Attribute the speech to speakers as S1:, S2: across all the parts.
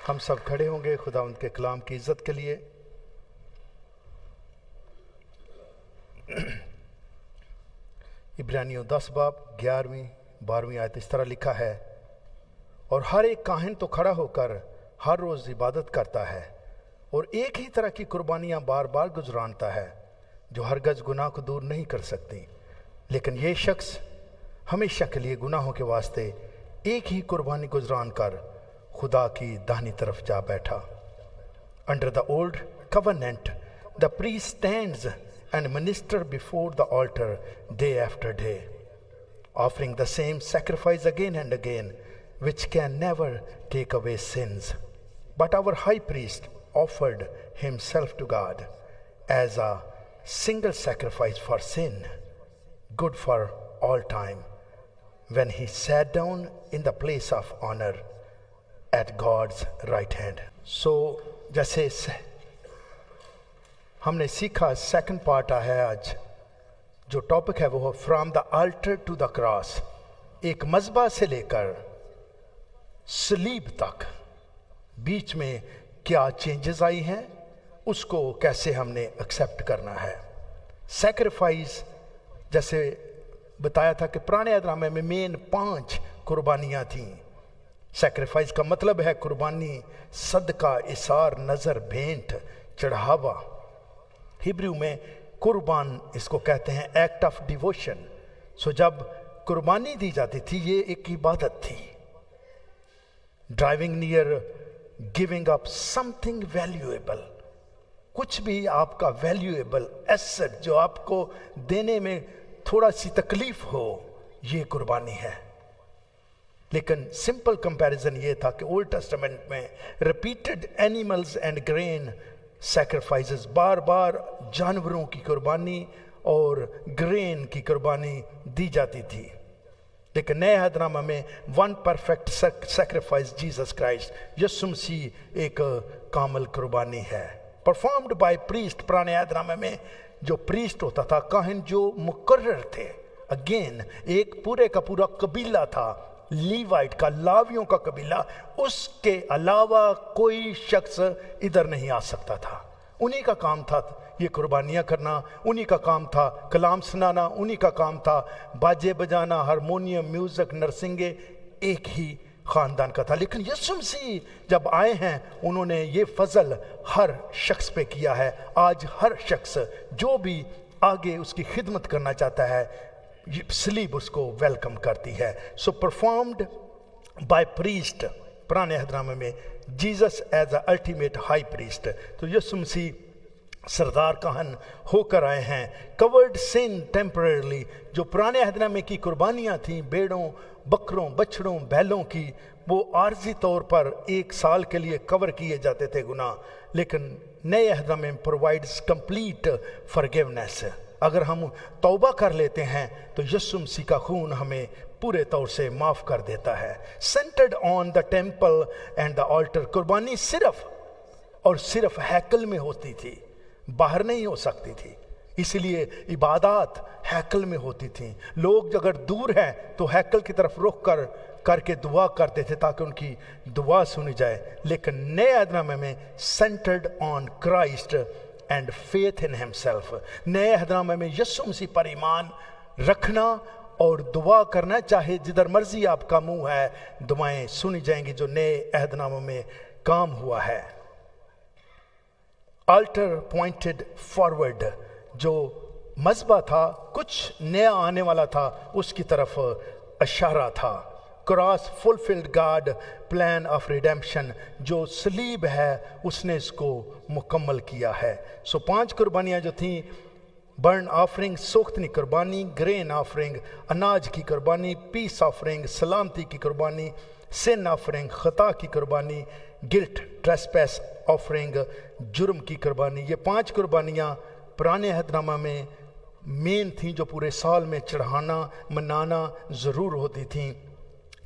S1: ہم سب کھڑے ہوں گے خداوند کے کلام کی عزت کے لیے۔ عبرانیوں 10 باب 11-12 آیت اس طرح لکھا ہے، اور ہر ایک کاہن تو کھڑا ہو کر ہر روز عبادت کرتا ہے اور ایک ہی طرح کی قربانیاں بار بار گزرانتا ہے جو ہرگز گناہ کو دور نہیں کر سکتی، لیکن یہ شخص ہمیشہ کے لیے گناہوں کے واسطے ایک ہی قربانی گزران کر خدا کی داہنی طرف جا بیٹھا۔ Under the old covenant, the priest stands and ministers before the altar day after day, offering the same sacrifice again and again, which can never take away sins. But our high priest offered himself to God as a single sacrifice for sin, good for all time, when he sat down in the place of honor at God's right hand. So, جیسے ہم نے سیکھا second part ہے آج جو topic ہے وہ from the altar to the cross, ایک مذبح سے لے کر صلیب تک بیچ میں کیا چینجز آئی ہیں، اس کو کیسے ہم نے ایکسیپٹ کرنا ہے۔ سیکریفائس جیسے بتایا تھا کہ پرانے عہد نامے میں مین 5 قربانیاں تھیں۔ سیکریفائس کا مطلب ہے قربانی، صدقہ، اثار، نذر، بھینٹ، چڑھاوا۔ ہبریو میں قربان اس کو کہتے ہیں ایکٹ آف ڈیووشن۔ سو جب قربانی دی جاتی تھی یہ ایک عبادت تھی، driving near giving up some thing valuable, کچھ بھی آپ کا ویلیویبل ایسٹ جو آپ کو دینے میں تھوڑا سی تکلیف ہو، یہ قربانی ہے۔ لیکن سمپل کمپیریزن یہ تھا کہ اولڈ ٹیسٹمنٹ میں repeated animals and grain sacrifices, بار بار جانوروں کی قربانی اور گرین کی قربانی دی جاتی تھی۔ لیکن نئے عہد نامہ میں one perfect sacrifice Jesus Christ, یسوع مسیح ایک کامل قربانی ہے، پرفارمڈ بائی پریسٹ۔ پرانے عہد نامے میں جو پریسٹ ہوتا تھا، کاہن جو مقرر تھے، اگین ایک پورے کا پورا قبیلہ تھا، لیوائٹ کا، لاویوں کا قبیلہ، اس کے علاوہ کوئی شخص ادھر نہیں آ سکتا تھا۔ انہی کا کام تھا یہ قربانیاں کرنا، انہی کا کام تھا کلام سنانا، انہی کا کام تھا باجے بجانا، ہارمونیم، میوزک، نرسنگے، ایک ہی خاندان کا تھا۔ لیکن یسوع مسیح جب آئے ہیں انہوں نے یہ فضل ہر شخص پہ کیا ہے۔ آج ہر شخص جو بھی آگے اس کی خدمت کرنا چاہتا ہے، صلیب اس کو ویلکم کرتی ہے۔ سو پرفارمڈ بائی پریسٹ، پرانے عہد نامے میں Jesus as a ultimate high priest, تو یسوع مسیح سردار کاہن ہو کر آئے ہیں۔ کورڈ سن ٹیمپررلی، جو پرانے عہد نامے کی قربانیاں تھیں بیڑوں، بکروں، بچڑوں، بیلوں کی، وہ عارضی طور پر 1 سال کے لیے کور کیے جاتے تھے گناہ، لیکن نئے عہد نامے میں پرووائڈز کمپلیٹ فرگیونیس۔ اگر ہم توبہ کر لیتے ہیں تو یسوع مسیح کا خون ہمیں پورے طور سے معاف کر دیتا ہے۔ Centred on the temple and the alter, قربانی صرف اور صرف ہیکل میں ہوتی تھی، باہر نہیں ہو سکتی تھی، اس لیے عبادات ہیکل میں ہوتی تھیں۔ لوگ اگر دور ہیں تو ہیکل کی طرف رخ کر کے دعا کرتے تھے تاکہ ان کی دعا سنی جائے۔ لیکن نئے عہد نامے میں centred on Christ and faith in himself, نئے عہد نامے میں یسوع مسیح پر ایمان رکھنا اور دعا کرنا، چاہے جدھر مرضی آپ کا منہ ہے دعائیں سنی جائیں گی، جو نئے عہد ناموں میں کام ہوا ہے۔ آلٹر پوائنٹڈ فارورڈ، جو مذبح تھا کچھ نیا آنے والا تھا اس کی طرف اشارہ تھا۔ Cross fulfilled God plan of redemption, جو صلیب ہے اس نے اس کو مکمل کیا ہے۔ سو 5 قربانیاں جو تھیں، برن آفرنگ، سوختنی قربانی، گرین آفرنگ، اناج کی قربانی، پیس آفرنگ، سلامتی کی قربانی، سن آفرنگ، خطا کی قربانی، گلٹ ٹریسپیس آفرنگ، جرم کی قربانی۔ یہ 5 قربانیاں پرانے عہد نامہ میں مین تھیں جو پورے سال میں چڑھانا منانا ضرور ہوتی تھیں،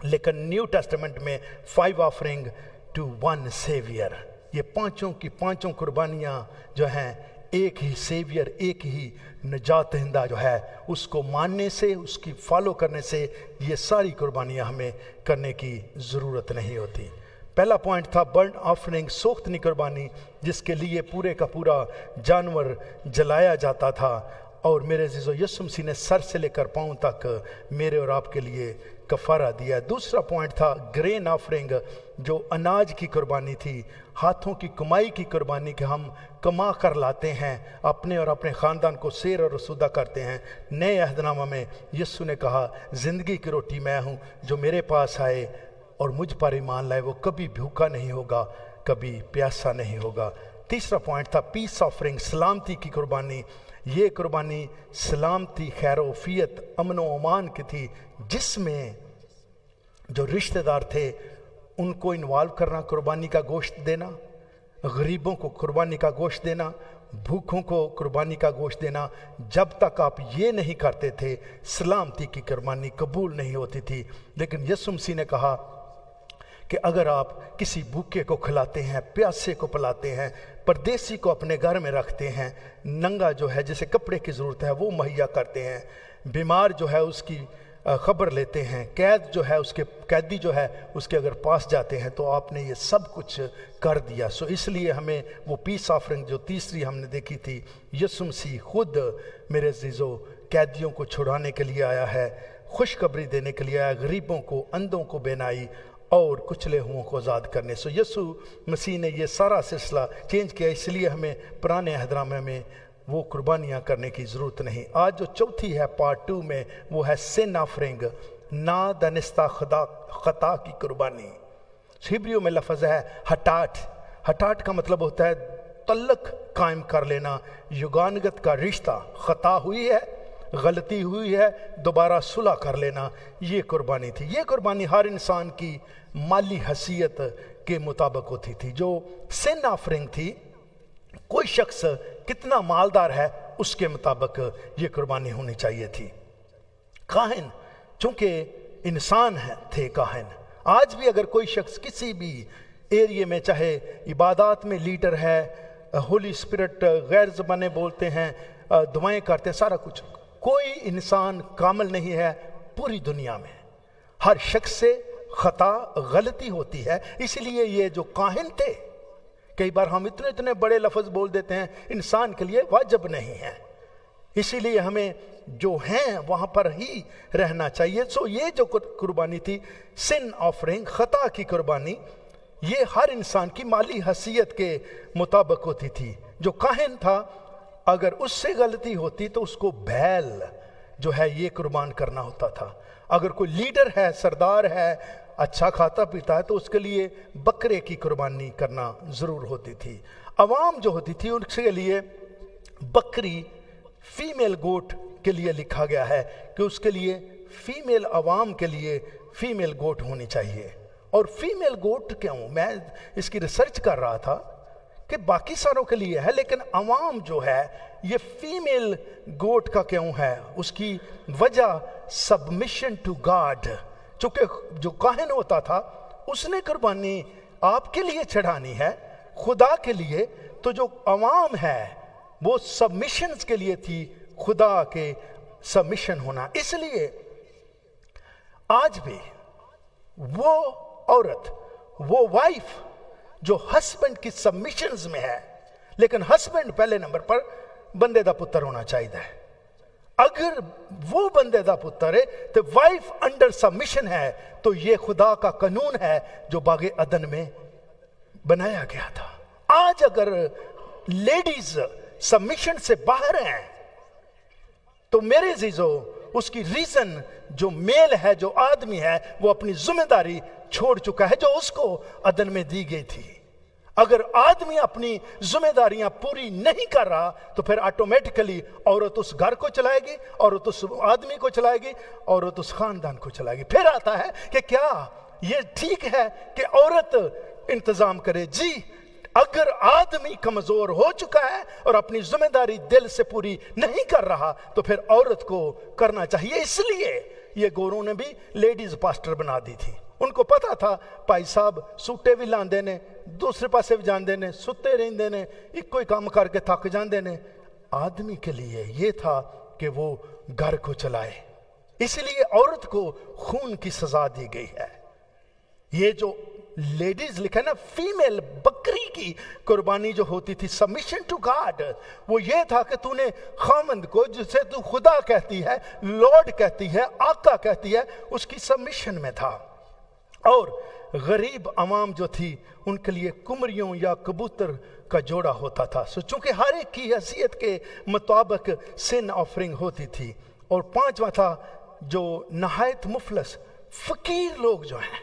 S1: لیکن نیو ٹیسٹمنٹ میں 5 آفرنگ ٹو 1 سیویئر، یہ 5 کی 5 قربانیاں جو ہیں ایک ہی سیویئر، ایک ہی نجات دہندہ جو ہے، اس کو ماننے سے، اس کی فالو کرنے سے یہ ساری قربانیاں ہمیں کرنے کی ضرورت نہیں ہوتی۔ पहला पॉइंट था बर्न ऑफरिंग, सोख्तनी कुर्बानी, जिसके लिए पूरे का पूरा जानवर जलाया जाता था। और मेरे अज़ीज़ों, यीशु मसीह ने सर से लेकर पाँव तक मेरे और आपके लिए कफ़ारा दिया। दूसरा पॉइंट था ग्रेन ऑफरिंग, जो अनाज की कुर्बानी थी, हाथों की कमाई की कुर्बानी, कि हम कमा कर लाते हैं, अपने और अपने ख़ानदान को सेर और रसूदा करते हैं। नए अहदनामा में यीशु ने कहा, ज़िंदगी की रोटी मैं हूँ, जो मेरे पास आए और मुझ पर ईमान लाए वो कभी भूखा नहीं होगा, कभी प्यासा नहीं होगा। तीसरा पॉइंट था पीस ऑफरिंग, सलामती की कुर्बानी। ये कुर्बानी सलामती, खैरोफियत, अमन व अमान की थी, जिसमें जो रिश्तेदार थे उनको इन्वॉल्व करना, कुर्बानी का गोश्त देना, गरीबों को कुर्बानी का गोश्त देना, भूखों को कुर्बानी का गोश्त देना। जब तक आप ये नहीं करते थे, सलामती की कुर्बानी कबूल नहीं होती थी। लेकिन यीशु मसीह ने कहा कि अगर आप किसी भूखे को खिलाते हैं, प्यासे को पिलाते हैं, परदेसी को अपने घर में रखते हैं, नंगा जो है जिसे कपड़े की ज़रूरत है वो मुहैया करते हैं, बीमार जो है उसकी खबर लेते हैं, कैद जो है उसके कैदी जो है उसके अगर पास जाते हैं, तो आपने ये सब कुछ कर दिया। सो इसलिए हमें वो पीस ऑफरिंग जो तीसरी हमने देखी थी, यीशु मसीह खुद मेरे अज़ीज़ों कैदियों को छुड़ाने के लिए आया है, खुशखबरी देने के लिए आया, गरीबों को, अंधों को बेनाई और कुचले हुओं को आज़ाद करने। सो यीशु मसीह ने ये सारा सिलसिला चेंज किया, इसलिए हमें पुराने अहदनामे में वो कुर्बानियाँ करने की ज़रूरत नहीं। आज जो चौथी है पार्ट 2 में, वो है सिन ऑफरिंग, ना दनिस्ता खता की कुर्बानी। हिब्रियों में लफ्ज़ है हटाट। हटाट का मतलब होता है तल्लक कायम कर लेना, युगानगत का रिश्ता। खता हुई है, गलती हुई है, दोबारा सुलह कर लेना, ये कुर्बानी थी। ये कुर्बानी हर इंसान की माली हैसियत के मुताबिक होती थी। जो सिन ऑफरिंग थी, कोई शख्स कितना मालदार है उसके मुताबिक ये कुर्बानी होनी चाहिए थी। काहिन, चूंकि इंसान थे काहिन, आज भी अगर कोई शख्स किसी भी एरिया में, चाहे इबादत में लीडर है, होली स्पिरिट, गैर ज़बानें बोलते हैं, दुआएं करते हैं, सारा कुछ, कोई इंसान कामिल नहीं है पूरी दुनिया में। हर शख्स से खता, गलती होती है। इसलिए ये जो काहिन थे, कई बार हम इतने इतने बड़े लफ्ज़ बोल देते हैं, इंसान के लिए वाजिब नहीं है, इसीलिए हमें जो हैं वहाँ पर ही रहना चाहिए। सो ये जो कुर्बानी थी, सिन ऑफरिंग, खता की कुर्बानी, ये हर इंसान की माली हैसियत के मुताबिक होती थी। जो काहिन था, अगर उससे गलती होती तो उसको बैल जो है ये कुर्बान करना होता था। अगर कोई लीडर है, सरदार है, अच्छा खाता पीता है, तो उसके लिए बकरे की कुर्बानी करना ज़रूर होती थी। अवाम जो होती थी उसके लिए बकरी, फीमेल गोट के लिए लिखा गया है कि उसके लिए फीमेल अवाम के लिए फीमेल गोट होनी चाहिए। और फीमेल गोट क्यों, मैं इसकी रिसर्च कर रहा था कि बाकी सारों के लिए है, लेकिन अवाम जो है ये फीमेल गोट का क्यों है? उसकी वजह सबमिशन टू गॉड। चूंकि जो काहिन होता था उसने कुर्बानी आपके लिए चढ़ानी है, खुदा के लिए, तो जो अवाम है वो सबमिशन के लिए थी, खुदा के सबमिशन होना। इसलिए आज भी वो औरत, वो वाइफ जो हस्बैंड की सबमिशंस में है, लेकिन हस्बैंड पहले नंबर पर बंदे दा पुत्र होना चाहिए। अगर वो बंदे दा पुत्र है तो वाइफ अंडर सबमिशन है, तो ये खुदा का कानून है जो बागे अदन में बनाया गया था। आज अगर लेडीज सबमिशन से बाहर हैं, तो मेरे अज़ीज़ों उसकी रीजन जो मेल है, जो आदमी है, वो अपनी जिम्मेदारी छोड़ चुका है जो उसको अदन में दी गई थी। अगर आदमी अपनी जिम्मेदारियां पूरी नहीं कर रहा, तो फिर ऑटोमेटिकली औरत उस घर को चलाएगी, औरत उस आदमी को चलाएगी, औरत उस खानदान को चलाएगी। फिर आता है कि क्या ये ठीक है कि औरत इंतजाम करे? जी, अगर आदमी कमजोर हो चुका है और अपनी जिम्मेदारी दिल से पूरी नहीं कर रहा, तो फिर औरत को करना चाहिए। इसलिए ये गोरों ने भी लेडीज पास्टर बना दी थी। उनको पता था भाई साहब सूटे भी लांदे ने, दूसरे पासे भी जाते ने, सुते रहते ने, एक कोई काम करके थक जाते ने। आदमी के लिए ये था कि वो घर को चलाए, इसलिए औरत को खून की सजा दी गई है। ये जो लेडीज लिखा है ना, फीमेल बकरी की कुर्बानी जो होती थी, सबमिशन टू गॉड, वो ये था कि तूने खामंद को, जिसे तू खुदा कहती है, लॉर्ड कहती है, आका कहती है, उसकी सबमिशन में था। और गरीब अवाम जो थी उनके लिए कुमरियों या कबूतर का जोड़ा होता था। सो चूंकि हर एक की हैसियत के मुताबिक सिन ऑफरिंग होती थी। और पांचवा था जो नहायत मुफलस फकीर लोग जो हैं,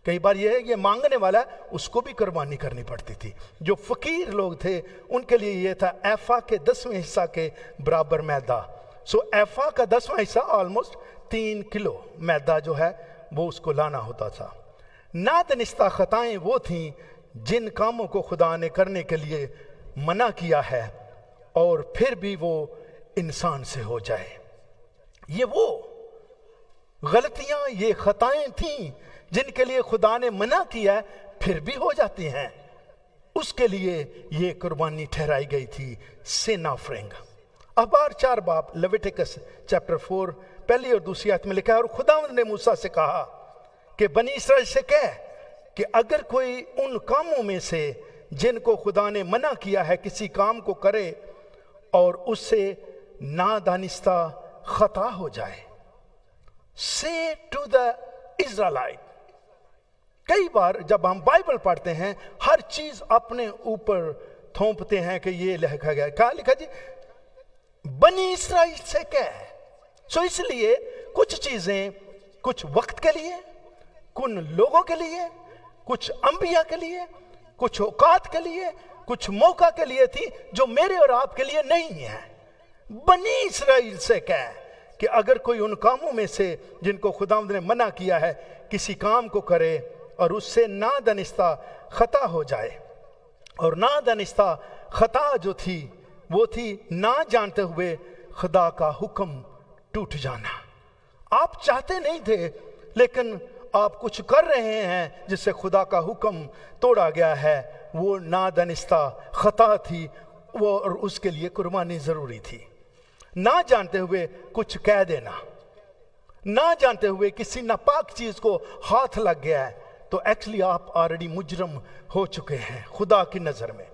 S1: कई बार ये मांगने वाला है, उसको भी कुर्बानी करनी पड़ती थी। जो फकीर लोग थे उनके लिए ये था एफा के 10वें हिस्सा के बराबर मैदा। सो एफा का 10वां हिस्सा ऑलमोस्ट 3 किलो मैदा जो है वो उसको लाना होता था। नादनिस्ता खताएं वो थीं जिन कामों को खुदा ने करने के लिए मना किया है और फिर भी वो इंसान से हो जाए। ये वो गलतियां, ये खताएं थीं जिनके लिए खुदा ने मना किया है, फिर भी हो जाती हैं। उसके लिए ये कुर्बानी ठहराई गई थी, सिन ऑफरिंग। अखबार 4 बाब लेविटिकस चैप्टर 4 पहली और दूसरी आयत में लिखा है, और खुदावंद ने मूसा से कहा कि बनी इस्राएल से कह कि अगर कोई उन कामों में से जिनको खुदा ने मना किया है किसी काम को करे और उससे नादानिस्ता खता हो जाए, से टू द इज़राइलाइट। कई बार जब हम बाइबल पढ़ते हैं हर चीज अपने ऊपर थोपते हैं कि ये लिखा गया, क्या लिखा जी, बनी इस्राएल से कह। सो इसलिए कुछ चीजें कुछ वक्त के लिए, कुछ लोगों के लिए, कुछ अंबिया के लिए, कुछ औकात के लिए, कुछ मौका के लिए थी, जो मेरे और आपके लिए नहीं है। बनी इस्राएल से कह कि अगर कोई उन कामों में से जिनको खुदावंद ने मना किया है किसी काम को करे और उससे नादानिस्ता खता हो जाए। और नादानिस्ता खता जो थी वो थी ना जानते हुए खुदा का हुक्म टूट जाना। आप चाहते नहीं थे लेकिन आप कुछ कर रहे हैं जिससे खुदा का हुक्म तोड़ा गया है, वो नादानिस्ता खता थी वो, और उसके लिए कुर्बानी जरूरी थी। ना जानते हुए कुछ कह देना, ना जानते हुए किसी नापाक चीज को हाथ लग गया है तो एक्चुअली आप ऑलरेडी मुजरम हो चुके हैं खुदा की नजर में।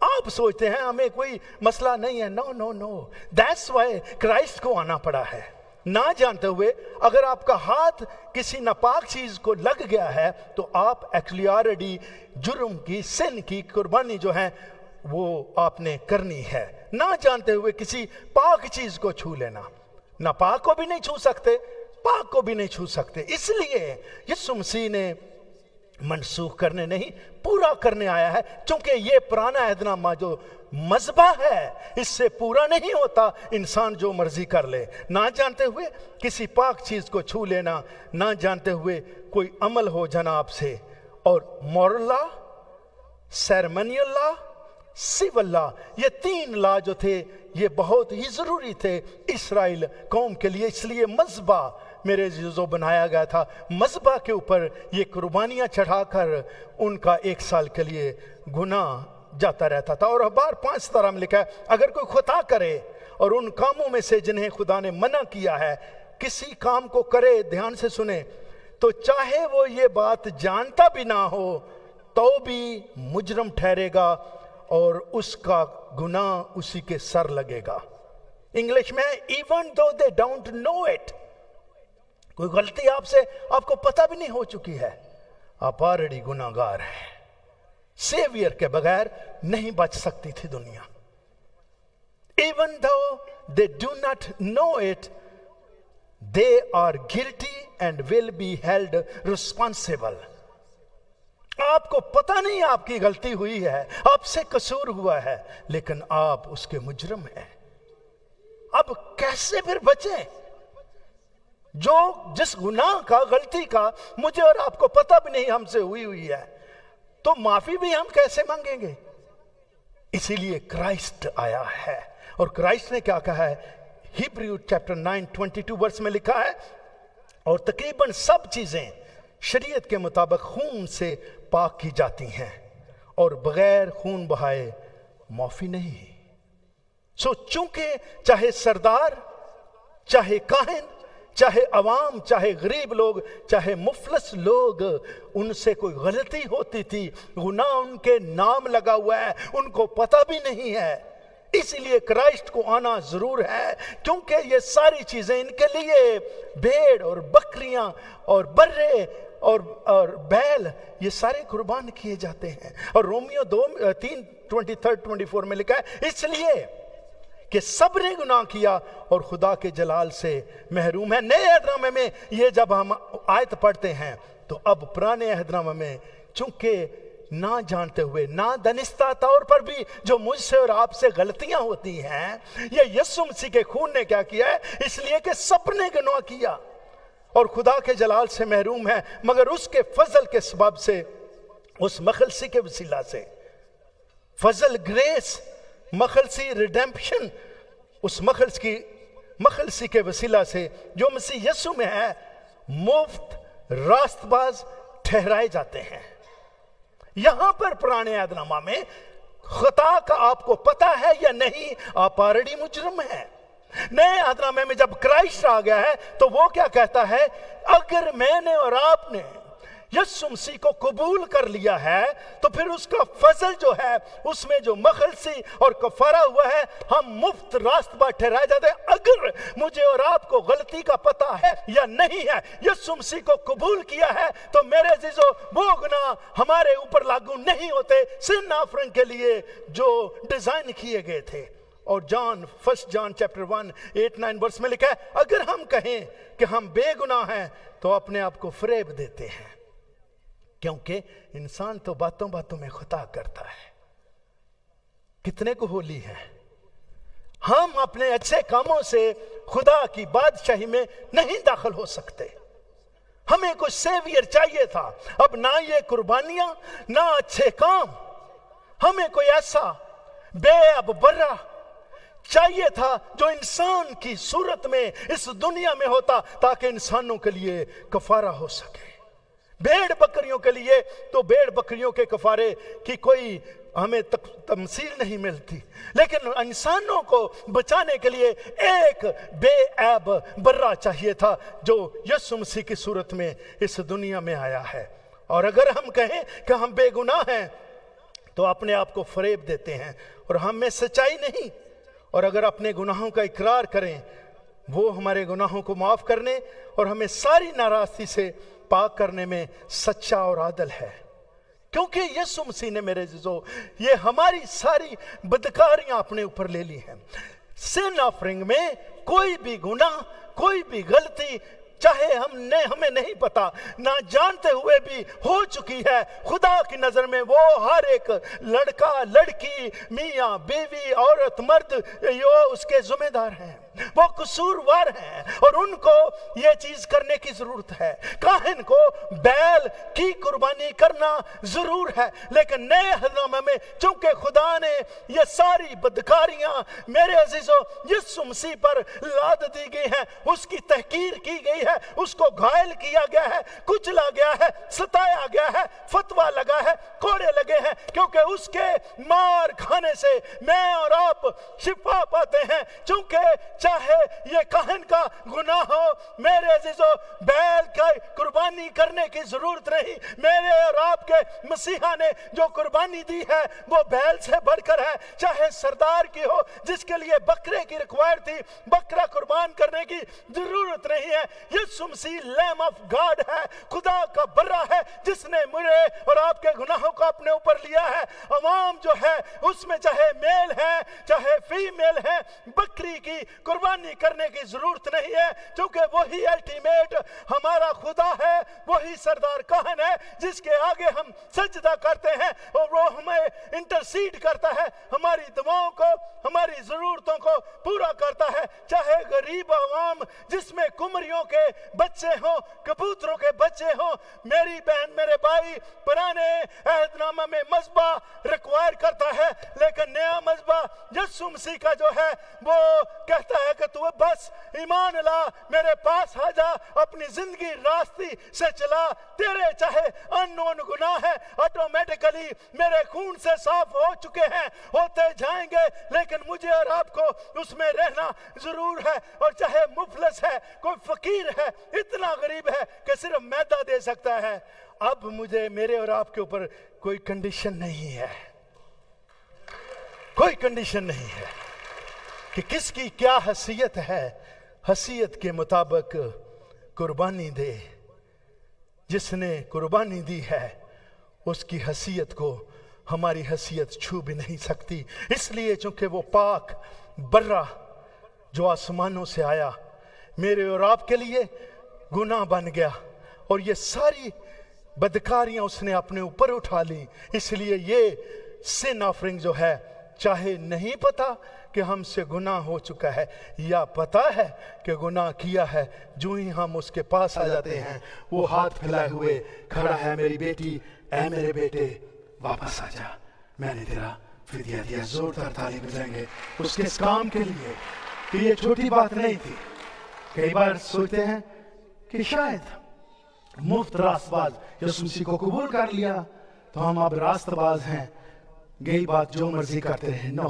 S1: आप सोचते हैं हमें कोई मसला नहीं है, no no no, that's why Christ को आना पड़ा है। ना जानते हुए अगर आपका हाथ किसी नापाक चीज को लग गया है तो आप एक्चुअली ऑलरेडी जुर्म की, सिन की कुर्बानी जो है वो आपने करनी है। ना जानते हुए किसी पाक चीज को छू लेना, नापाक को भी नहीं छू सकते, पाक को भी नहीं छू सकते। इसलिए यीशु मसीह ने मनसूख करने नहीं पूरा करने आया है, क्योंकि ये पुराना अहदनामा जो मज़बा है इससे पूरा नहीं होता, इंसान जो मर्जी कर ले। ना जानते हुए किसी पाक चीज को छू लेना, ना जानते हुए कोई अमल हो जनाब से। और moral law, ceremonial law, civil law, ये 3 लॉ जो थे ये बहुत ही जरूरी थे इस्राएल कौम के लिए। इसलिए मज़बा मेरे जो बनाया गया था, मज़बा के ऊपर ये कुर्बानियां चढ़ाकर उनका 1 साल के लिए गुनाह जाता रहता था। और अखबार 5 तरह में लिखा है, अगर कोई खुता करे और उन कामों में से जिन्हें खुदा ने मना किया है किसी काम को करे, ध्यान से सुने, तो चाहे वो ये बात जानता भी ना हो तो भी मुजरम ठहरेगा और उसका गुनाह उसी के सर लगेगा। इंग्लिश में even though they don't know it, कोई गलती आपको पता भी नहीं हो चुकी है, आप ऑलरेडी गुनाहगार हैं। सेवियर के बगैर नहीं बच सकती थी दुनिया। Even though they do not know it, they are guilty and will be held responsible. आपको पता नहीं आपकी गलती हुई है, आपसे कसूर हुआ है, लेकिन आप उसके मुजरिम हैं। अब कैसे फिर बचें? जो जिस गुनाह का, गलती का मुझे और आपको पता भी नहीं हमसे हुई है, तो माफी भी हम कैसे मांगेंगे? इसीलिए क्राइस्ट आया है। और क्राइस्ट ने क्या कहा है? हिब्रू चैप्टर 9:22 वर्ष में लिखा है, और तकरीबन सब चीजें शरीयत के मुताबिक खून से पाक की जाती हैं और बगैर खून बहाए माफी नहीं। सो चूंकि चाहे सरदार, चाहे काहिन चाहे अवाम, चाहे गरीब लोग, चाहे मुफलस लोग, उनसे कोई गलती होती थी, गुनाह उनके नाम लगा हुआ है, उनको पता भी नहीं है। इसलिए क्राइस्ट को आना जरूर है, क्योंकि ये सारी चीजें इनके लिए, भेड़ और बकरियां और बर्रे और बैल, ये सारे कुर्बान किए जाते हैं। और रोमियो 3:23-24 में लिखा है, इसलिए कि सब ने गुनाह किया और खुदा के जलाल से महरूम है। नए अहदनामे में ये जब हम आयत पढ़ते हैं, तो अब पुराने अहदनामे में चूंकि ना जानते हुए, ना दानिस्ता तौर पर भी जो मुझसे और आपसे गलतियां होती हैं, ये यीशु मसीह के खून ने क्या किया है, इसलिए कि सबने गुनाह किया और खुदा के जलाल से महरूम है। मगर उसके फजल के सबब से, उस मखलसी के वसीला से, फजल, ग्रेस, मखलसी, रिडेम्पशन, उस मखलसी के वसीला से जो मसीह यीशु में है, मुफ्त रास्तबाज ठहराए जाते हैं। यहां पर पुराने अहदनामा में खता का आपको पता है या नहीं, आप ऑलरेडी मुजरम है। नए अहदनामे में जब क्राइस्ट आ गया है, तो वो क्या कहता है, अगर मैंने और आपने यीशु मसीह को कबूल कर लिया है, तो फिर उसका फजल जो है, उसमें जो मखलसी और कफारा हुआ है, हम मुफ्त रास्तबाज ठहराए जाते हैं। अगर मुझे और आपको गलती का पता है या नहीं है, यीशु मसीह को कबूल किया है, तो मेरे अजीजों, वो गुनाह हमारे ऊपर लागू नहीं होते, सिन ऑफरिंग के लिए जो डिजाइन किए गए थे। और फर्स्ट जॉन चैप्टर 1:8-9 वर्स में लिखा है, अगर हम कहें कि हम बेगुनाह हैं, तो अपने आप को फरेब देते हैं, क्योंकि इंसान तो बातों बातों में खता करता है। कितने को होली है, हम अपने अच्छे कामों से खुदा की बादशाही में नहीं दाखिल हो सकते। हमें कुछ सेवियर चाहिए था, अब ना ये कुर्बानियां, ना अच्छे काम, हमें कोई ऐसा बेअब बर्रा चाहिए था जो इंसान की सूरत में इस दुनिया में होता, ताकि इंसानों के लिए कफारा हो सके। भेड़ बकरियों के लिए तो भेड़ बकरियों के कफारे की कोई हमें तमसील नहीं मिलती, लेकिन इंसानों को बचाने के लिए एक बेऐब बर्रा चाहिए था, जो यीशु मसीह की सूरत में इस दुनिया में आया है। और अगर हम कहें कि हम बेगुनाह हैं, तो अपने आप को फरेब देते हैं और हम में सच्चाई नहीं। और अगर अपने गुनाहों का इकरार करें, वो हमारे गुनाहों को माफ करने और हमें सारी नाराजगी से पाक करने में सच्चा और आदल है। क्योंकि यीशु मसीह ने, मेरे अजीजों, ये हमारी सारी बदकारियां अपने ऊपर ले ली हैं। सिन ऑफरिंग में कोई भी गुनाह, कोई भी गलती, चाहे हमें नहीं पता, ना जानते हुए भी हो चुकी है, खुदा की नजर में वो हर एक लड़का, लड़की, मियाँ, बीवी, औरत, मर्द, यो उसके जिम्मेदार हैं, वो कसूरवार हैं, और उनको ये चीज करने की जरूरत है। काहिन को बैल की कुर्बानी करना जरूर है, लेकिन नए अहदनामे में चूंकि खुदा ने ये सारी बदकारियां, मेरे अजीजों, यीशु मसीह पर लाद दी गई हैं, उसकी तहकीर की गई है, उसको घायल किया गया है, कुचला गया है, सताया गया है, फतवा लगा है, कोड़े लगे हैं, क्योंकि उसके मार खाने से मैं और आप शिफा पाते हैं। चूंकि चाहे ये काहिन का गुनाह हो, मेरे अजीजों, बैल का कुर्बानी करने की जरूरत नहीं। मेरे और आपके मसीहा ने जो कुर्बानी दी है, वो बैल से बढ़कर है। चाहे सरदार की हो, जिसके लिए बकरे की रिक्वायर थी, बकरा कुर्बान करने की जरूरत नहीं है। यीशु मसीह लैम ऑफ गॉड है, खुदा का बर्रा है, जिसने मुझे और आपके गुनाहों को अपने ऊपर लिया है। अवाम जो है, उसमें चाहे मेल है, चाहे फीमेल है, बकरी की कुर्बानी करने की जरूरत नहीं है, क्योंकि वही अल्टीमेट हमारा खुदा है, वही सरदार काहन है, जिसके आगे हम सजदा करते हैं, और वो हमें इंटरसीड करता है, हमारी दुआओं को, हमारी जरूरतों को पूरा करता है। चाहे गरीब अवाम, जिसमें कुमरियों के बच्चे हों, कबूतरों के बच्चे हों, मेरी बहन, मेरे भाई, पुराने अहदनामा में मज़बा रिक्वायर करता है, लेकिन नया मज़बा यीशु मसीह का जो है, वो कहता ہے کہ تو بس ایمان لا, میرے پاس آ جا, اپنی زندگی راستے سے چلا. تیرے چاہے انون گناہ ہے آٹومیٹکلی میرے خون سے صاف ہو چکے ہیں, ہوتے جائیں گے, لیکن مجھے اور آپ کو اس میں رہنا ضرور ہے. اور چاہے مفلس ہے, کوئی فقیر ہے, اتنا غریب ہے کہ صرف میدہ دے سکتا ہے, اب مجھے میرے اور آپ کے اوپر کوئی کنڈیشن نہیں ہے, کوئی کنڈیشن نہیں ہے کہ کس کی کیا حیثیت ہے. حیثیت کے مطابق قربانی دے. جس نے قربانی دی ہے اس کی حیثیت کو ہماری حیثیت چھو بھی نہیں سکتی, اس لیے چونکہ وہ پاک برہ جو آسمانوں سے آیا میرے اور آپ کے لیے گناہ بن گیا, اور یہ ساری بدکاریاں اس نے اپنے اوپر اٹھا لی. اس لیے یہ سن آفرنگ جو ہے, چاہے نہیں پتا کہ ہم سے گناہ ہو چکا ہے یا پتا ہے کہ گناہ کیا ہے, جو ہی ہم اس کے پاس آ جاتے ہیں وہ ہاتھ پھیلائے ہوئے کھڑا ہے, میری بیٹی, اے میرے بیٹے واپس آ جا, میں نے تیرا فدیہ دیا. زوردار تالی بجائیں گے اس کے اس کام کے لیے کہ یہ چھوٹی بات نہیں تھی. کئی بار سوچتے ہیں کہ شاید مفت راست باز یسوع مسیح کو قبول کر لیا تو ہم اب راست باز ہیں, گئی بات جو مرضی کرتے ہیں. نو,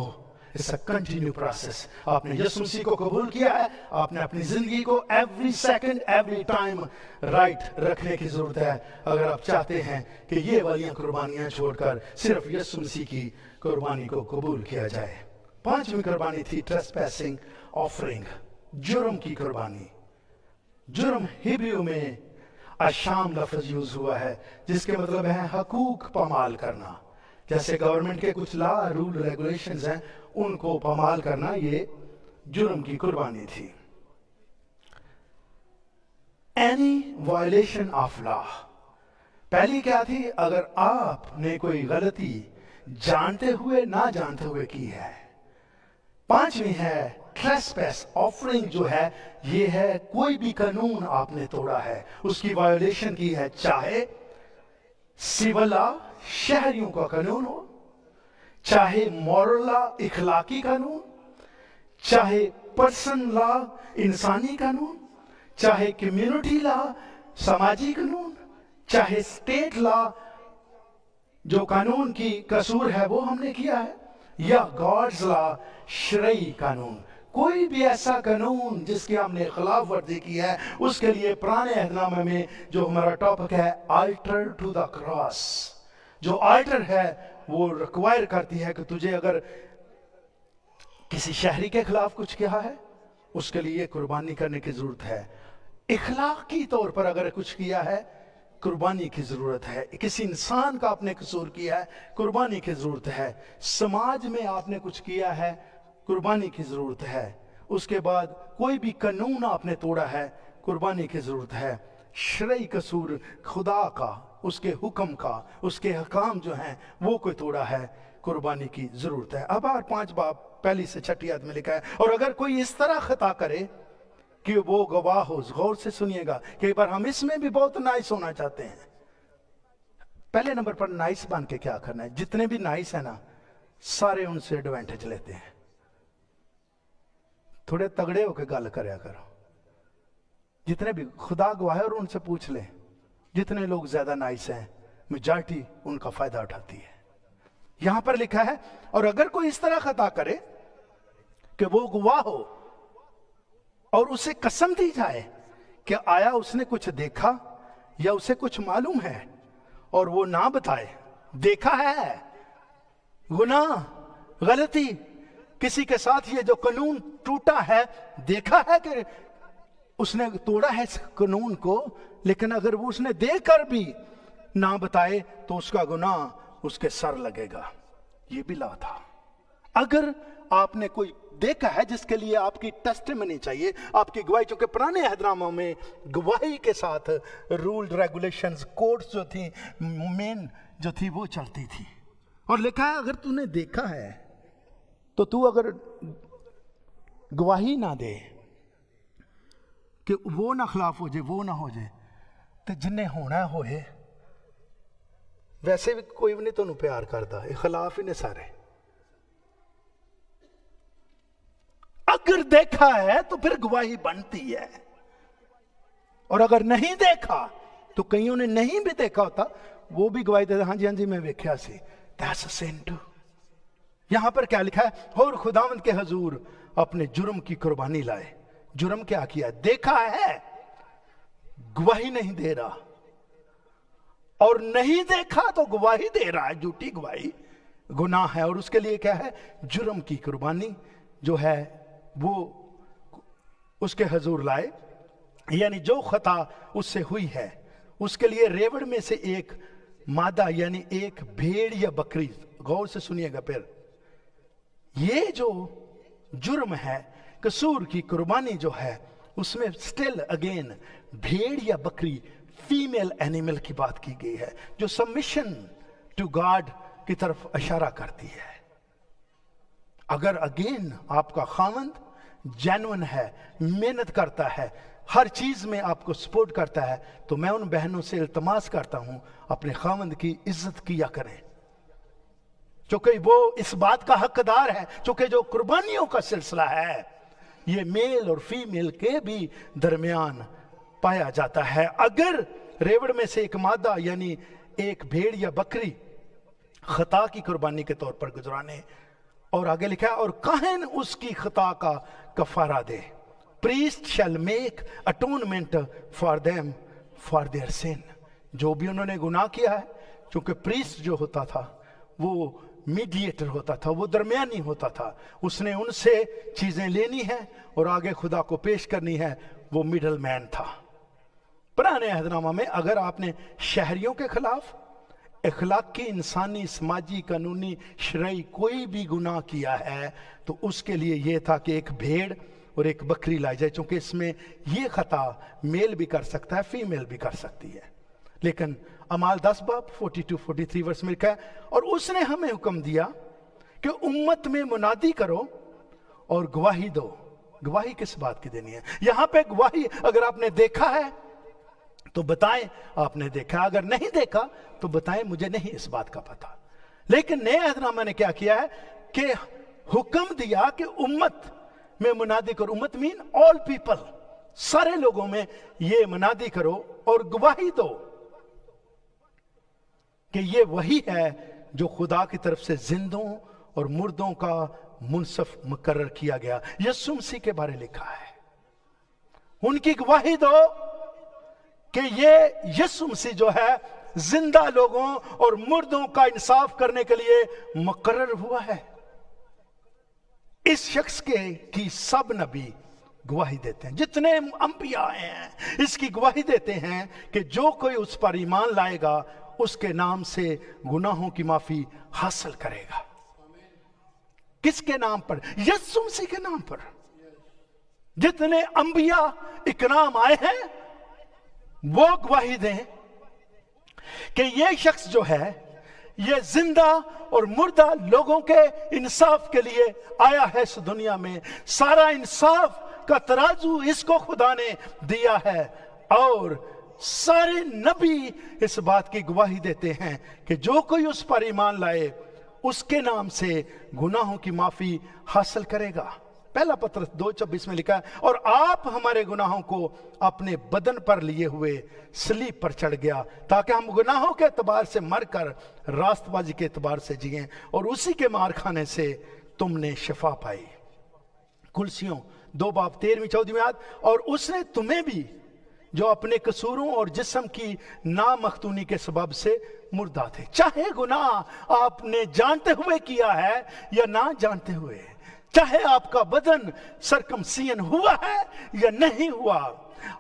S1: it's a continue process. آپ نے یسوع مسیح کو قبول کیا ہے, آپ نے اپنی زندگی کو every second, every time right رکھنے کی ضرورت ہے اگر آپ چاہتے ہیں کہ یہ والیاں قربانیاں چھوڑ کر صرف یسوع مسیح کی قربانی کو قبول کیا جائے. 5ویں قربانی تھی trespassing offering, جرم کی قربانی. جرم ہیبریو میں اشام لفظ یوز ہوا ہے جس کے مطلب ہے حقوق پامال کرنا. جیسے گورنمنٹ کے کچھ لا رول ریگولیشنز ہیں, ان کو پامال کرنا یہ جرم کی قربانی تھی. any violation of law, پہلی کیا تھی, اگر آپ نے کوئی غلطی جانتے ہوئے نہ جانتے ہوئے کی ہے. 5ویں ہے trespass offering, جو ہے یہ ہے کوئی بھی قانون آپ نے توڑا ہے, اس کی وائلیشن کی ہے, چاہے سیول لا شہریوں کا قانون ہو, چاہے مورل لا اخلاقی قانون, چاہے پرسن لا انسانی قانون, چاہے کمیونٹی لا سماجی قانون, چاہے اسٹیٹ لا جو قانون کی قصور ہے وہ ہم نے کیا ہے, یا گاڈز لا شرعی قانون. کوئی بھی ایسا قانون جس کی ہم نے خلاف ورزی کی ہے, اس کے لیے پرانے عہد نامے میں جو ہمارا ٹاپک ہے آلٹر ٹو دا کراس, جو آلٹر ہے وہ ریکوائر کرتی ہے کہ تجھے اگر کسی شہری کے خلاف کچھ کیا ہے اس کے لیے قربانی کرنے کی ضرورت ہے. اخلاقی طور پر اگر کچھ کیا ہے قربانی کی ضرورت ہے. کسی انسان کا آپ نے قصور کیا ہے قربانی کی ضرورت ہے. سماج میں آپ نے کچھ کیا ہے قربانی کی ضرورت ہے. اس کے بعد کوئی بھی قانون آپ نے توڑا ہے قربانی کی ضرورت ہے. شرعی قصور خدا کا, اس کے حکم کا, اس کے حکام جو ہیں وہ کوئی توڑا ہے, قربانی کی ضرورت ہے. اب 5 باب پہلی سے 6 آیت میں لکھا ہے, اور اگر کوئی اس طرح خطا کرے کہ وہ گواہ ہو. غور سے سنیے گا, کئی بار ہم اس میں بھی بہت نائس ہونا چاہتے ہیں. پہلے نمبر پر نائس بن کے کیا کرنا ہے, جتنے بھی نائس ہیں نا سارے ان سے ایڈوانٹیج لیتے ہیں. تھوڑے تگڑے ہو کے گل کریا کرو, جتنے بھی خدا گواہ ہے, اور ان سے پوچھ لیں جتنے لوگ زیادہ نائس ہیں میجارٹی ان کا فائدہ اٹھاتی ہے. یہاں پر لکھا ہے, اور اگر کوئی اس طرح خطا کرے کہ وہ گواہ ہو اور اسے قسم دی جائے کہ آیا اس نے کچھ دیکھا یا اسے کچھ معلوم ہے, اور وہ نہ بتائے, دیکھا ہے گناہ غلطی کسی کے ساتھ, یہ جو قانون ٹوٹا ہے دیکھا ہے کہ اس نے توڑا ہے اس قانون کو, لیکن اگر وہ اس نے دیکھ کر بھی نہ بتائے تو اس کا گناہ اس کے سر لگے گا. یہ بھی لا تھا. اگر آپ نے کوئی دیکھا ہے جس کے لیے آپ کی ٹیسٹیمنی چاہیے, آپ کی گواہی, چونکہ پرانے عہد ناموں میں گواہی کے ساتھ رول ریگولیشنز کوڈز جو تھی مین جو تھی وہ چلتی تھی. اور لکھا ہے اگر تو نے دیکھا ہے تو تو اگر گواہی نہ دے کہ وہ نہ خلاف ہو جائے, وہ نہ ہو جائے, تو جنہیں ہونا ہوئے. ویسے بھی کوئی بھی نہیں تو پیار کرتا, خلاف ہی نے سارے. अगर देखा है तो फिर गवाही बनती है, और अगर नहीं देखा तो कईयों ने नहीं भी देखा होता, वो भी गवाही देते, हाँ जी मैं वेख्या सी। That's a sin to. यहां पर क्या लिखा है? और खुदावंद के हजूर अपने जुर्म की कुर्बानी लाए। जुर्म क्या किया? देखा है, गवाही नहीं दे रहा, और नहीं देखा तो गवाही दे रहा है, झूठी गवाही गुनाह है। और उसके लिए क्या है? जुर्म की कुर्बानी जो है वो उसके हजूर लाए, यानी जो खता उससे हुई है उसके लिए रेवड़ में से एक मादा यानी एक भेड़ या बकरी, गौर से सुनिएगा, फिर ये जो जुर्म है, कसूर की कुर्बानी जो है, उसमें स्टिल अगेन भेड़ या बकरी, फीमेल एनिमल की बात की गई है, जो सबमिशन टू गॉड की तरफ इशारा करती है। अगर अगेन आपका खावंद जेन्युइन है, मेहनत करता है, हर चीज में आपको सपोर्ट करता है, तो मैं उन बहनों से इल्तमास करता हूं अपने खावंद की इज्जत किया करें, क्योंकि वो इस बात का हकदार है। क्योंकि जो कुर्बानियों का सिलसिला है ये मेल और फीमेल के भी दरमियान पाया जाता है। अगर रेवड़ में से एक मादा यानी एक भेड़ या बकरी खता की कुर्बानी के तौर पर गुजराने, और आगे लिखा है, और काहिन उसकी खता का कफारा दे। Priest shall make atonement for them for their sin. जो भी उन्होंने गुनाह किया है, क्योंकि प्रीस्ट जो होता था वो मीडिएटर होता था, वो दरमियानी होता था, उसने उनसे चीजें लेनी है और आगे खुदा को पेश करनी है, वो मिडल मैन था। पुराने अहदनामा में अगर आपने शहरियों के खिलाफ अखलाकी, इंसानी, समाजी, कानूनी, शरई कोई भी गुनाह किया है तो उसके लिए यह था कि एक भेड़ और एक बकरी लाई जाए, क्योंकि इसमें यह खता मेल भी कर सकता है, फीमेल भी कर सकती है। लेकिन अमाल 10 बाब 42-43 वर्ष में लिखा है, और उसने हमें हुक्म दिया कि उम्मत में मुनादी करो और गवाही दो। गवाही किस बात की देनी है? यहां पे गवाही, अगर आपने देखा है तो बताएं आपने देखा, अगर नहीं देखा तो बताएं मुझे नहीं इस बात का पता। लेकिन नए अहदनामा ने क्या किया है कि हुक्म दिया कि उम्मत में मुनादी करो। उम्मत मीन ऑल पीपल, सारे लोगों में ये मुनादी करो और गवाही दो कि ये वही है जो खुदा की तरफ से जिंदों और मुर्दों का मुनसफ मुकर्रर किया गया। यीशु मसीह के बारे लिखा है, उनकी गवाही दो कि ये यीशु मसीह जो है जिंदा लोगों और मुर्दों का इंसाफ करने के लिए मुकर्रर हुआ है। इस शख्स की सब नबी गवाही देते हैं, जितने अंबिया हैं इसकी गवाही देते हैं कि जो कोई उस पर ईमान लाएगा उसके नाम से गुनाहों की माफी हासिल करेगा। किसके नाम पर? यीशु मसीह के नाम पर। जितने अंबिया इकराम आए हैं वो गवाही दें कि ये शख्स जो है ये जिंदा और मुर्दा लोगों के इंसाफ के लिए आया है इस दुनिया में। सारा इंसाफ का तराजू इसको खुदा ने दिया है, और सारे नबी इस बात की गवाही देते हैं कि जो कोई उस पर ईमान लाए उसके नाम से गुनाहों की माफी हासिल करेगा। पहला पत्रस 2:26 में लिखा है, और आप हमारे गुनाहों को अपने बदन पर लिए हुए सलीब पर चढ़ गया ताकि हम गुनाहों के एतबार से मरकर रास्तबाजी के एतबार से जिएं, और उसी के मार खाने से तुमने शिफा पाई। कुलसियों 2 बाब 13-14 याद, और उसने तुम्हें भी जो अपने कसूरों और जिस्म की नामख्तूनी के सबब से मुर्दा थे। चाहे गुनाह आपने जानते हुए किया है या ना जानते हुए, चाहे आपका बदन सरकमसियन हुआ है या नहीं हुआ,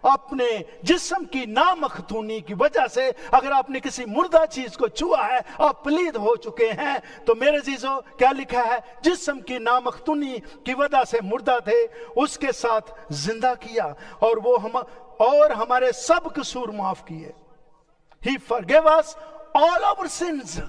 S1: अपने जिस्म की नामख्तूनी की वजह से अगर आपने किसी मुर्दा चीज को छुआ है, आप पलीद हो चुके हैं। तो मेरे जीजों क्या लिखा है? जिस्म की नामख्तूनी की वजह से मुर्दा थे, उसके साथ जिंदा किया और वो हमारे सब कसूर माफ किए। He forgave us all our sins।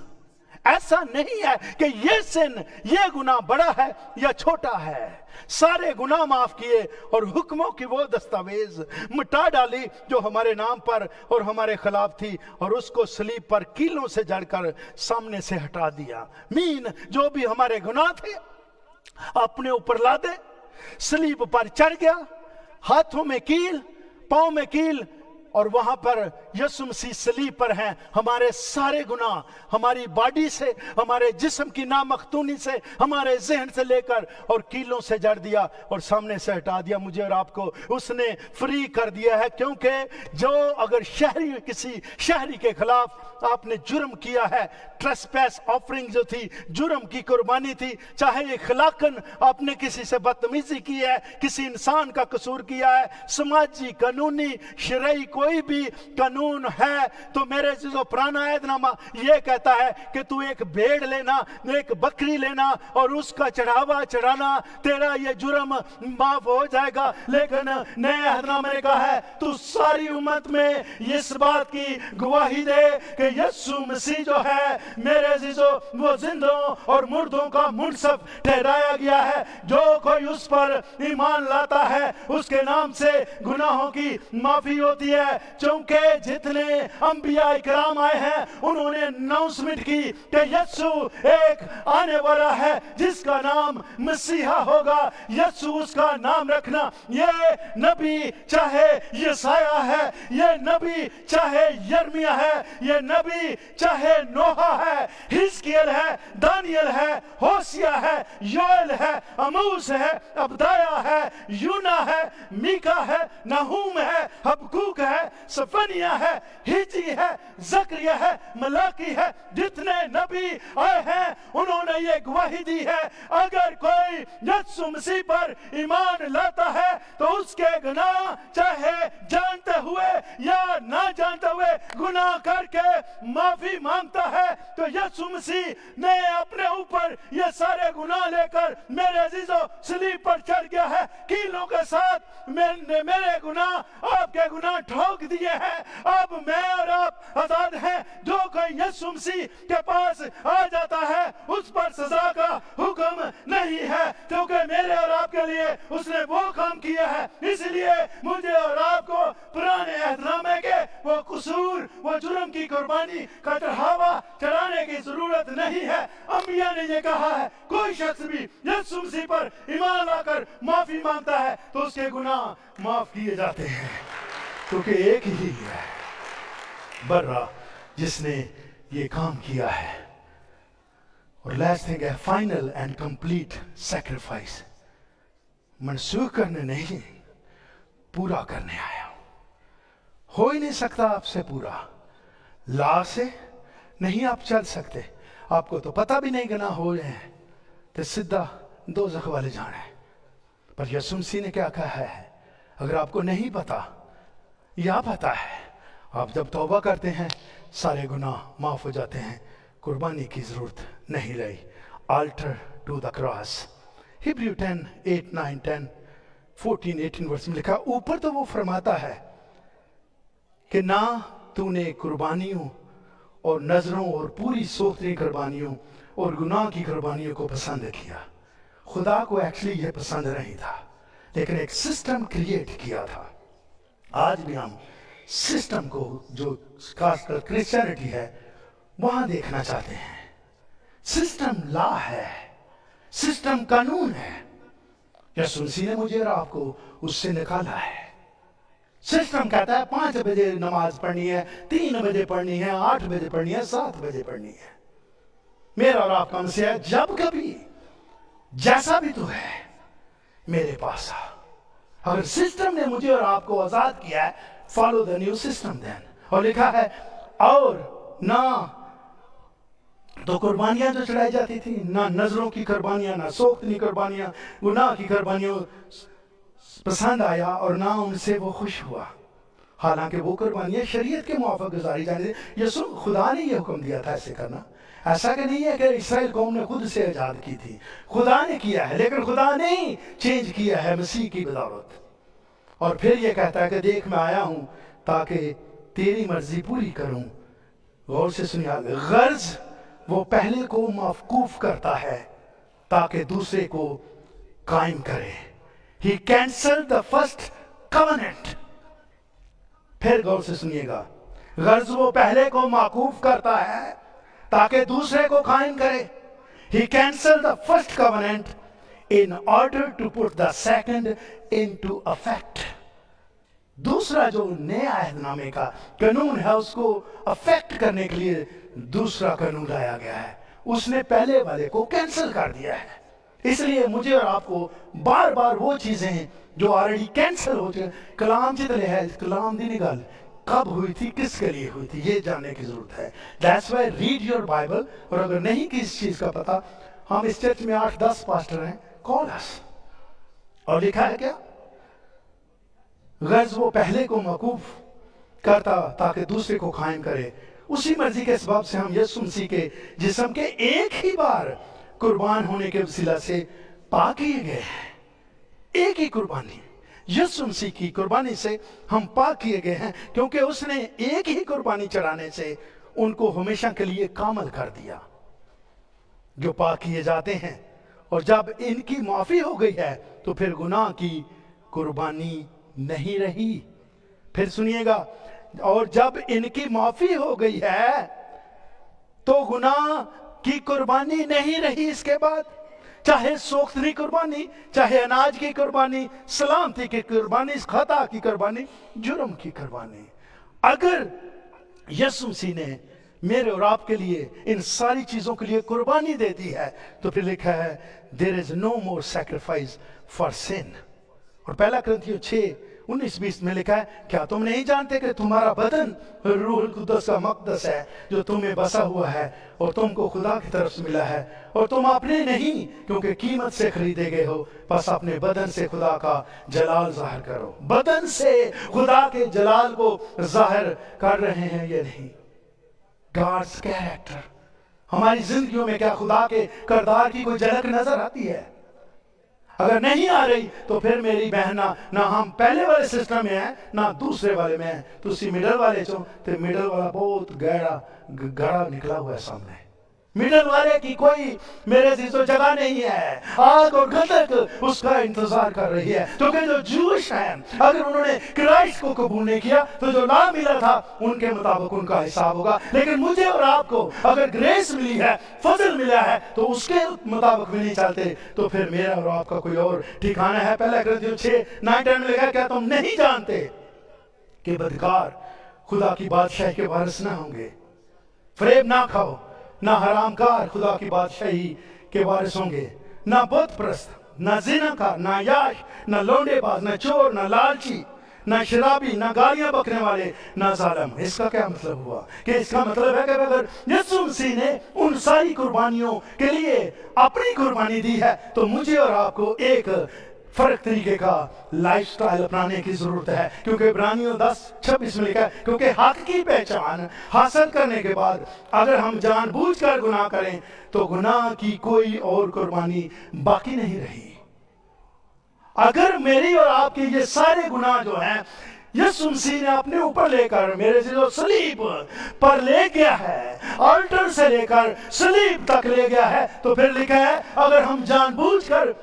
S1: ऐसा नहीं है कि ये सिन, ये गुनाह बड़ा है या छोटा है, सारे गुनाह माफ किए और हुक्मों की वो दस्तावेज मिटा डाली जो हमारे नाम पर और हमारे खिलाफ थी, और उसको सलीब पर कीलों से जड़कर सामने से हटा दिया। मीन जो भी हमारे गुनाह थे अपने ऊपर ला दे, सलीब पर चढ़ गया, हाथों में कील, पांव में कील, और वहां पर यीशु मसीह सलीब पर हैं। हमारे सारे गुनाह हमारी बॉडी से, हमारे जिस्म की नामख्तूनी से, हमारे जहन से लेकर और कीलों से जड़ दिया और सामने से हटा दिया। मुझे और आपको उसने फ्री कर दिया है, क्योंकि जो अगर किसी शहरी के खिलाफ आपने जुर्म किया है, ट्रेसपैस ऑफरिंग जो थी, जुर्म की कुर्बानी थी, चाहे इखलाकन आपने किसी से बदतमीजी की है, किसी इंसान का कसूर किया है, समाजी, कानूनी, शरई कोई भी कानून है, तो मेरे जो पुराना ऐतनामा ये कहता है कि तू एक भेड़ लेना, एक बकरी लेना और उसका चढ़ावा चढ़ाना, तेरा ये जुर्म माफ हो जाएगा। लेकिन नए ऐतनामे ने कहा है तू सारी उम्मत में इस बात की गवाही दे कि यीशु मसीह जो है मेरे अजीजों वो जिंदों और मुर्दों का मुनसफ ठहराया गया है। जो कोई उस पर ईमान लाता है उसके नाम से गुनाहों की माफी होती है। क्योंकि जितने अंबिया इकराम आए हैं उन्होंने अनाउंसमेंट की कि यीशु एक आने वाला है जिसका नाम मसीहा होगा। यीशु उसका नाम रखना, ये नबी चाहे यसाया है, ये नबी चाहे यर्मिया है, ये नबी चाहे नोहा है, हिजकियल है, दानियल है, होशिया है, योएल है, अमूस है, अबदाया है, यूना है, मीका है, नहूम है, हबकूक है, सफनिया है, हिजी है, जकरिया है, मलाकी है। जितने नबी आए हैं उन्होंने ये गवाही दी है अगर कोई यीशु मसीह पर ईमान लाता है तो उसके गुनाह चाहे जानते हुए या ना जानते हुए गुनाह करके माफी मांगता है, तो यीशु मसीह ने अपने ऊपर ये सारे गुनाह लेकर मेरे अजीजों सलीब पर चढ़ गया है। कीलों के साथ मेरे गुनाह आपके गुनाह ठोक दिए हैं। अब मैं और आप आजाद हैं। जो कोई यीशु मसीह के पास आ जाता है उस पर सजा का हुक्म नहीं है, क्योंकि मेरे और आपके लिए उसने वो काम किया है। इसलिए मुझे और आपको पुराने ऐतनामे के वो कसूर, वो जुर्म की कुर्बानी का चढ़ावा चढ़ाने की जरूरत नहीं है। अंबिया ने ये कहा है कोई शख्स भी यीशु मसीह पर ईमान लाकर माफी मांगता है तो उसके गुनाह माफ किए जाते हैं, क्योंकि एक ही है बर्रा जिसने ये काम किया है। और लास्ट थिंग है फाइनल एंड कंप्लीट सैक्रिफाइस। मनसूख करने नहीं, पूरा करने आया हूं। हो ही नहीं सकता आपसे पूरा, ला से नहीं आप चल सकते। आपको तो पता भी नहीं गुनाह हो रहे हैं तो सीधा दोज़ख वाले जाना है। पर यीशु मसीह ने क्या कहा है, अगर आपको नहीं पता या पता है, आप जब तौबा करते हैं सारे गुनाह माफ हो जाते हैं, कुर्बानी की जरूरत नहीं रही। Altar to the cross. Hebrew 10, 8, 9, 10, 14, 18 वर्ष में लिखा, ऊपर तो वो फरमाता है कि ना तूने कुर्बानियों और नजरों और पूरी सोखती कुर्बानियों और गुनाह की कुर्बानियों को पसंद किया। खुदा को एक्चुअली यह पसंद नहीं था, लेकिन एक सिस्टम क्रिएट किया था। आज भी हम सिस्टम को, जो खासकर क्रिश्चियनिटी है, वहां देखना चाहते हैं। सिस्टम लॉ है, सिस्टम कानून है। यीशु मसीह ने मुझे और आपको उससे निकाला है। सिस्टम कहता है 5 बजे नमाज पढ़नी है, 3 बजे पढ़नी है, 8 बजे पढ़नी है, 7 बजे पढ़नी है। मेरा और आपका मसीह है, जब कभी जैसा भी तू है मेरे पास आ। अगर सिस्टम ने मुझे और आपको आजाद किया है, follow the new system then. और लिखा है और ना तो कुर्बानियां जो चढ़ाई जाती थी, ना नजरों की कुर्बानियां, ना सोख्तनी कुर्बानियां, गुनाह की कुर्बानियां पसंद आया और ना उनसे वो खुश हुआ। हालांकि वो कुर्बानियां शरीयत के मुआफिक गुजारी जानी थी। यीशु खुदा ने ये हुक्म दिया था ऐसे करना। ऐसा कि नहीं है कि इसराइल कौम ने खुद से आजाद की थी, खुदा ने किया है, लेकिन खुदा ने चेंज किया है मसीह की बदौलत। और फिर ये कहता है कि देख मैं आया हूं ताकि तेरी मर्जी पूरी करूं। गौर से सुनिए, गर्ज वो पहले को मौकूफ करता है ताकि दूसरे को कायम करे। He canceled the first covenant। फिर गौर से सुनिएगा, गर्ज वो पहले को मौकूफ करता है ताकि दूसरे को कायम करे। He canceled the first covenant in order to put the second into effect. दूसरा जो नए अहदनामे का कानून है उसको अफेक्ट करने के लिए दूसरा कानून लाया गया है, उसने पहले वाले को कैंसिल कर दिया है। इसलिए मुझे और आपको बार बार वो चीजें जो ऑलरेडी कैंसिल हो चुकी, कलाम जितने है, कलाम दी निकाल कब हुई थी, किसके लिए हुई थी, ये जानने की जरूरत है। That's why read your Bible. और अगर नहीं किसी चीज का पता, हम इस चर्च में 8-10 पास्टर हैं, कॉल अस। और लिखा है क्या, गज वो पहले को मकूफ करता ताकि दूसरे को कायम करे, उसी मर्जी के सबब से हम यीशु मसीह के जिस्म के एक ही बार कुर्बान होने के वसीला से पाक किए गए हैं। एक ही कुर्बानी, यीशु मसीह की कुर्बानी से हम पाक किए गए हैं, क्योंकि उसने एक ही कुर्बानी चढ़ाने से उनको हमेशा के लिए कामल कर दिया जो पाक किए जाते हैं। और जब इनकी माफी हो गई है तो फिर गुनाह की कुर्बानी नहीं रही। फिर सुनिएगा, और जब इनकी माफी हो गई है तो गुनाह की कुर्बानी नहीं रही। इसके बाद चाहे सोख्तरी कुर्बानी, चाहे अनाज की कुर्बानी, सलामती की कुर्बानी, खता की कुर्बानी, जुर्म की कुर्बानी, अगर यीशु मसीह ने मेरे और आपके लिए इन सारी चीजों के लिए कुर्बानी दे दी है तो फिर लिखा है there is no more sacrifice for sin. और पहला कुरिन्थियों 6:19-20 में लिखा है, क्या तुम नहीं जानते कि तुम्हारा बदन रूह कुद्दस का मक़दस है जो तुम्हें बसा हुआ है और तुमको खुदा की तरफ से मिला है, और तुम अपने नहीं क्योंकि कीमत से खरीदे गए हो, बस अपने बदन से खुदा का जलाल जाहिर करो। बदन से खुदा के जलाल को जाहिर कर रहे हैं ये नहीं, गॉड्स कैरेक्टर। हमारी जिंदगियों में क्या खुदा के किरदार की कोई झलक नजर आती है? अगर नहीं आ रही तो फिर मेरी बहना, ना हम पहले वाले सिस्टम में है ना दूसरे वाले में है, तो उसी मिडल वाले चो तो मिडल वाला बहुत गहरा निकला हुआ है सामने। मिडल वाले की कोई मेरे से तो जगह नहीं है, आग और गंधक उसका इंतजार कर रही है। क्योंकि जो जूश हैं, अगर उन्होंने क्राइस्ट को कबूल नहीं किया तो जो नाम मिला था उनके मुताबिक उनका हिसाब होगा। लेकिन मुझे और आपको अगर ग्रेस मिली है, फजल मिला है, तो उसके मुताबिक भी नहीं चलते तो फिर मेरा और आपका कोई और ठिकाना है। पहला कुरिन्थियों 6:9-10 में लिखा, क्या तुम नहीं जानते कि बदकार खुदा की बादशाही के वारिस ना होंगे? फरेब ना खाओ, ना हरामकार खुदा की बादशाही के वारिस होंगे, ना बुत परस्त, ना जिनाकार, ना याश, ना लौंडेबाज, ना चोर, ना लालची, ना शराबी, ना गालियां बकने वाले, ना जालिम। इसका क्या मतलब हुआ? कि इसका मतलब है कि अगर यीशु मसीह ने उन सारी कुर्बानियों के लिए अपनी कुर्बानी दी है तो मुझे और आपको एक फर्क तरीके का लाइफस्टाइल अपनाने की जरूरत है। क्योंकि इब्रानियों 10:26 में लिखा है, क्योंकि हक की पहचान हासिल करने के बाद अगर हम जानबूझकर गुनाह करें तो गुनाह की कोई और कुर्बानी बाकी नहीं रही। अगर मेरी और आपके ये सारे गुनाह जो हैं यीशु मसीह ने अपने ऊपर लेकर मेरे से जो सलीब पर ले गया है, ऑल्टर से लेकर सलीब तक ले गया है, तो फिर लिखा है अगर हम जानबूझकर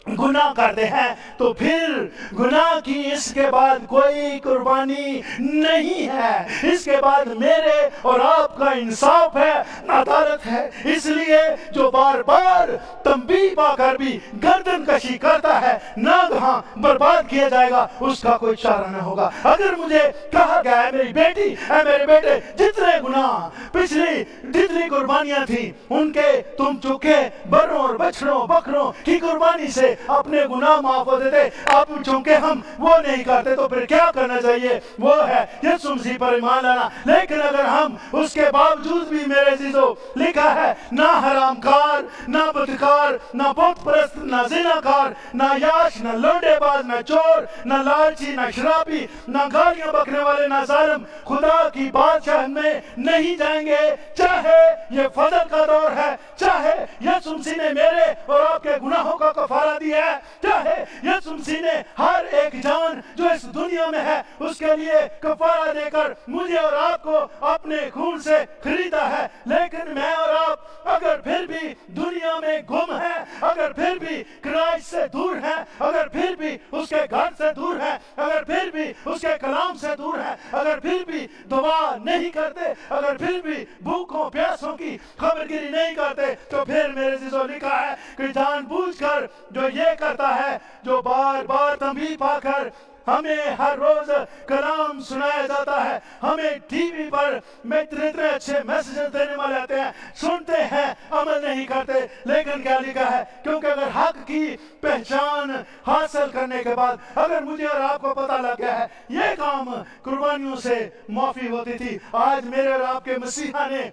S1: गुनाह करते हैं तो फिर गुनाह की इसके बाद कोई कुर्बानी नहीं है। इसके बाद मेरे और आपका इंसाफ है, अदालत है। इसलिए जो बार बार तंबीह पाकर भी गर्दन कशी करता है नागहां बर्बाद किया जाएगा, उसका कोई चारा न होगा। अगर मुझे कहा गया है मेरी बेटी है, मेरे बेटे, जितने गुनाह पिछली जितनी कुर्बानियां थी उनके तुम चूके बर्रों और बछड़ों बकरों की कुर्बानी से अपने गुनाह माफ होते थे, अब चूंकि हम वो नहीं करते तो फिर क्या करना चाहिए? वो है यीशु मसीह पर ईमान लाना। लेकिन अगर हम उसके बावजूद भी मेरे चीजों लिखा है ना हरामकार, ना बदकार, ना बुत परस्त, ना जिनाकार, ना याश, ना लौंडेबाज, ना चोर, ना लालची, ना शराबी, ना गालियां बकने वाले, ना जालिम खुदा की बादशाह में नहीं जाएंगे। चाहे ये फजल का दौर है, चाहे यीशु मसीह ने मेरे और आपके गुनाहों का कफारा दिया है, चाहे यीशु मसीह ने हर एक जान जो इस दुनिया में है उसके लिए कफारा देकर मुझे और आपको अपने खून से खरीदा है। लेकिन मैं और आप अगर फिर भी दुनिया में गुम है,
S2: अगर फिर भी क्राइस्ट से दूर हैं, अगर फिर भी उसके घर से दूर हैं, अगर फिर भी उसके कलाम से दूर हैं, अगर फिर भी दुआ नहीं करते, अगर फिर भी भूखों प्यासों की खबरगिरी नहीं करते, तो फिर मेरे चीजों लिखा है कि जानबूझकर जो ये करता है, जो बार बार तंबीह पाकर हमें हर रोज कलाम सुनाया जाता है, हमें टीवी पर इतने अच्छे मैसेज देने वाले आते हैं, सुनते हैं, अमल नहीं करते। लेकिन क्या लिखा है, क्योंकि अगर हक की पहचान हासिल करने के बाद अगर मुझे और आपको पता लग गया है ये काम कुर्बानियों से माफी होती थी, आज मेरे और आपके मसीहा ने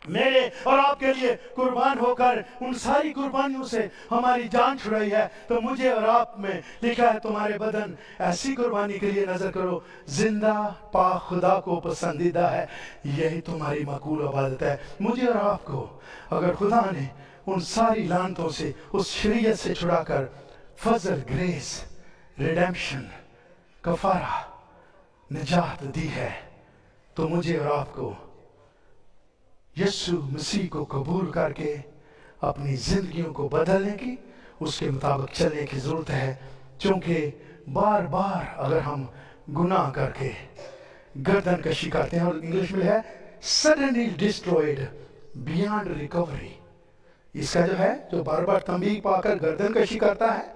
S2: मेरे और आपके लिए कुर्बान होकर उन सारी कुर्बानियों से हमारी जान छुड़ाई है, तो मुझे और आप में लिखा है तुम्हारे बदन ऐसी कुर्बानी के लिए नजर करो जिंदा पाक खुदा को पसंदीदा है, यही तुम्हारी मकबूल इबादत है। मुझे और आपको अगर खुदा ने उन सारी लानतों से, उस शरीयत से छुड़ाकर फजल, ग्रेस, रिडेम्पशन, कफारा, निजात दी है, तो मुझे और आपको यीशु मसीह को कबूल करके अपनी जिंदगियों को बदलने की, उसके मुताबिक चलने की जरूरत है। क्योंकि बार बार अगर हम गुनाह करके गर्दन कशी करते हैं, और इंग्लिश में है सडनली डिस्ट्रॉयड बियॉन्ड रिकवरी, इसका जो है जो बार बार तंबीह पाकर गर्दन कशी करता है,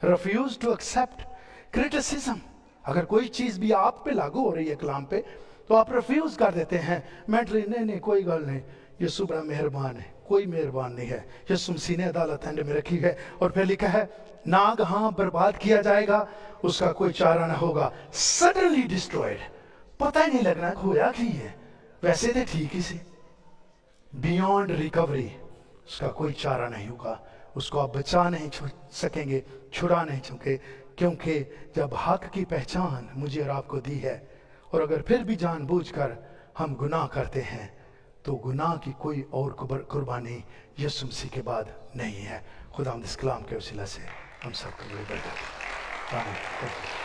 S2: रिफ्यूज टू एक्सेप्ट क्रिटिसिज्म, अगर कोई चीज भी आप पे लागू हो रही है कलाम पे, तो आप रिफ्यूज कर देते हैं मेंटली, नहीं कोई गल नहीं, यीशु बड़ा मेहरबान है, कोई मेहरबान नहीं है, यीशु मसीह ने अदालत एंड में रखी है। और फिर लिखा है नागहां बर्बाद किया जाएगा, उसका कोई चारा ना होगा, सडनली डिस्ट्रॉयड, पता ही नहीं लगना खोया की है, वैसे थे ठीक ही से, बियॉन्ड रिकवरी, उसका कोई चारा नहीं होगा, उसको आप बचा नहीं सकेंगे, छुड़ा नहीं सकेंगे, क्योंकि जब हक की पहचान मुझे और आपको दी है, और अगर फिर भी जानबूझकर हम गुनाह करते हैं, तो गुनाह की कोई और कुर्बानी यीशु मसीह के बाद नहीं है। खुदा इस कलाम के वसीला से हम सबको बड़ी बरकत। आमीन।